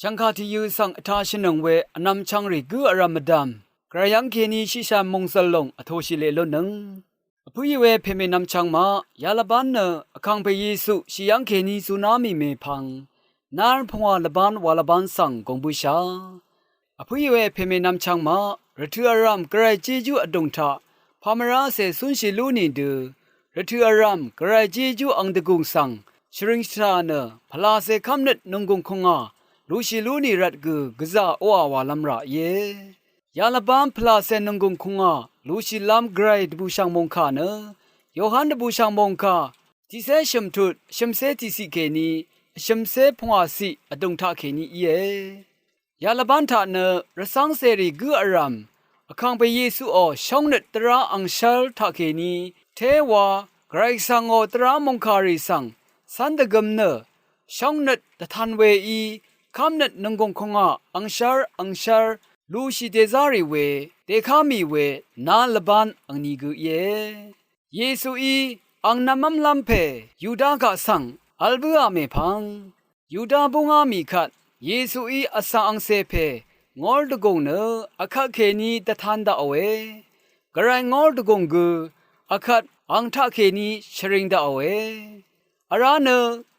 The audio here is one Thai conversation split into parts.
ชังคาที่ยูสังอทาชนงเวอนำชังริกูอารามดามกระยังเคนีชิชามงสลงอโทชิเลโลนึงผู้ยเวเพเมนำชังมายาลบันเนอคังเปเยซูชิยังเคนีสุนามิเมพังนารพงวาลบันวาลบันสังกงบุชาผู้ยเวเพเมนำชังมารถืออารามกระเจจูอดงทาพามราเสสุนชิลูนีเดรถืออารามกระเจจูอังตะกุงสังชริงชาเนพลาเสคำเน็ดนงกงคงาลูชิลูนีรัดกูกษาโออาวาลัมระเยยาลบันพลาเซนงกงคงาลูชิลัมไกรดบูชังมงคาเนโยฮันดบูชังมงคาที่เสชมทุดชมเสติสิเกนีชมเสพงวาสิอดงทาเกนีเยยาลบันทาเนรสังเสรีกูอารามอคังเปเยซูอช่องเนตราอังชัลทาเกนีเทวาไกรสังโอตรามงคาริสังสันดกมเนช่องเนตทันเวอีคำนัดนงกงคงะอังชาร์ลูชิเดซาริเวเดคามีเวนาลบันอังนิกุเยเยซูอีอังนามัมลัมเพยูดากะสังอัลเบอเมพังยูดาบุงามีคัดเยซูอีอสังอังเซเพงอลดกงเนอคักเคนีตะทันดาอเวกระไรงอลดกงกูอคัดอังทะเคนีชริงดาอเวอาราเน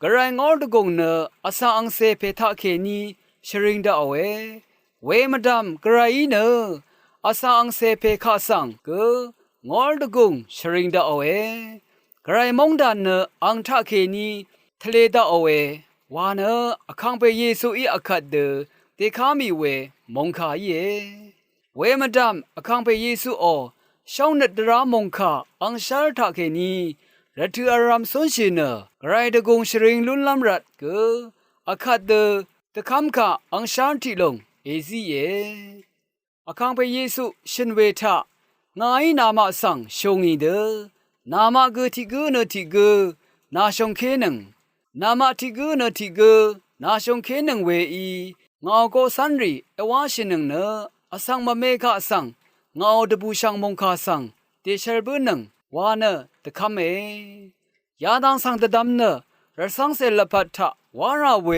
กระไรงอลดกงเนอสังอังเซเพทะเคนีชริงดาอเวเวมดัมกระไรเนอสังอังเซเพคาสังกงอลดกงชริงดาอเวกระไรมงดันเนอังทะเคนีทะเลดาอเววาเนอคังเปเยซูอีอคัดเดเดคามีเวมงคาเยเวมดัมอคังเปเยซูอช่องเนตรามงคาอังชาร์ทะเคนีรัตถืออารามสุนชินกระไรดกงชริงลุนลัมรัดกอคัดเดตะคำคาอังชาร์ทิลงเอซีเยอคังเปเยซูชินเวทะงายนามาสังชงอีเดนามาเกทิกเนทิกนาชงเคนังนามาทิกเนทิกนาชงเคนังเวอีงาโกสันรีเอวาชินังเนอสังมะเมฆะสังงาดบูชังมงคาสังเตเชลบุนังวาเนตะคำเอยาดังสังตะดัมเนรสังเซลปัทธะวาราเว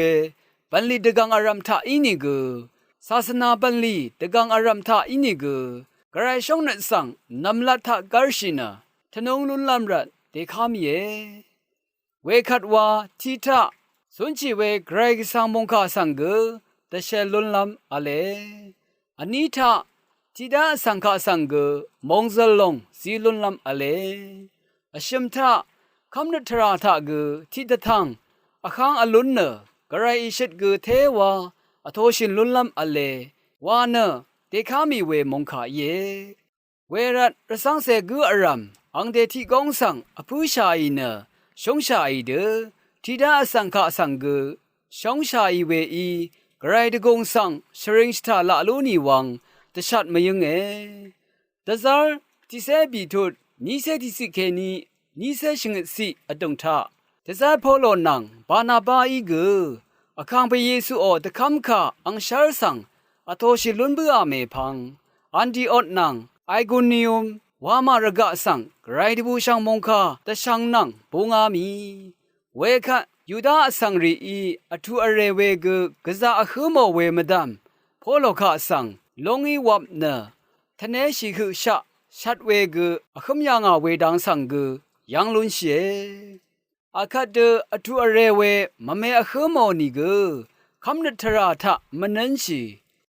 บันลีดกังอารัมทะอินิกศาสนาบันลีดกังอารัมทะอินิกกระไรช่องเนสังนัมลัทธะกาชินาทนงลุนลัมรัดเดคามีเยเวคัดวาทิทะสุนจิเวไกรกสังมงคาสังกตะเชลุนลัมอะเลอนิทะทิดาสังฆสังกมงซลงซีลุนลัมอะเลอชิมทะคำนัทราทะกทิตทังอคังอลุนเนกระไรอิชิตกเทวาอโทชินลุนลัมอะเลวาเนเดคามีเวมงคาเยเวรัตรสังเสกอารามอังเดทิกองสังอภูชาอีเนชงชาอีเดทิดาสังฆสังกชงชาอีเวอีกระไรดกงสังชริงสตาละลูนีวังตะชัดมยุงตะซาร์ทิเซบีทุดนิเซติสิเคนีนิเซชิงสิอดงทาตะซาร์พอลอนังบานาบาอีกอคังเปเยซูอตะคัมคาอังชาร์สังอโทชิลุนบืออาเมพังอันดีอดนังไอกุนิอุมวามารกะสังไกรดิบูชังมงคาตะชังนังปุงอามีเวคะยูดาสังรีอีอทุอเรเวกะซาอะคือโมเวมดัมพอลอคาสังลงอีวับเนทะเนชิคือชะชัดเวอะคึมยางาเวดังสังยังลุนเชอาคัดอทุอเรเวมะเมอะคือโมนีคำนัทราทะมนันชี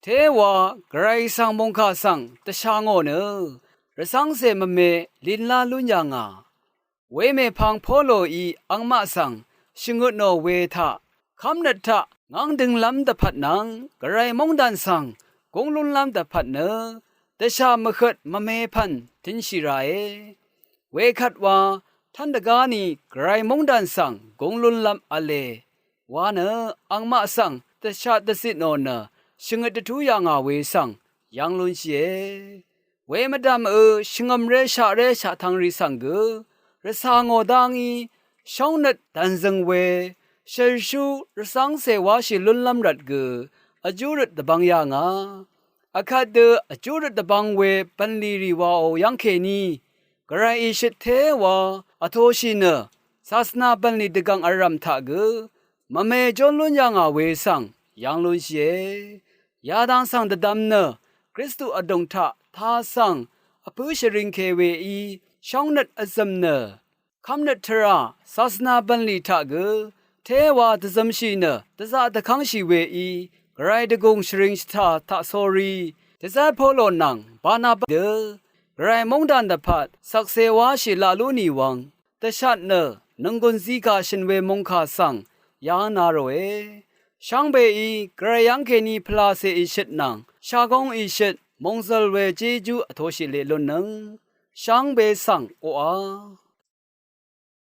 เทวากไรสังมงคาสังตะชางโอเนรสังเสมะเมลินลาลุญญางาเวเมพังพอโลอีอังมะสังชิงุโนเวทะคำนัทะงังดึงลำตะพัดนังกไรมงดันสังกงลุนลำตะพัดเนตะชามะขดมะเมพันทินชิราเอเวคัดวาทันดกานีไกรมงดันสังกงลุนลำอะเลวาเนอังมะสังตะชาตะสิโนเนชิงตะทุยางาเวสังยังลุนเชเวมดัมชิงอมเรชาทังริสังรสางอดังอีช่องนัดดันซังเวเชชูรสังเสวาชิลุนลำรัดอจูรตะบังยางาอาคาเดอจูรตะบังเวปันลีรีวาโอยังเคนีกระไรอิชิตเทวาอโทชินศาสนาปันลีดกังอารัมทะมะเมจอนลุนยางาเวสัง yang lun xie ya dang sang de dam ne Christu adong tha tha sang apu shring ke we I shong net azam ne kam net tra sasna ban li tha ge te wa de zam shi ne de za de khang shi we I grai de gong shring tha tha sorry de za polo nang bana ba de grai mong dan de phat sak se wa shi la lu ni wang de shat ne nang gon zi ka shin we mong kha sang ya na ro e shang be I grai yang ke ni phla se I shit nang sha gong I shit mong zal we je ju a tho shi le lo nang shang be sang o a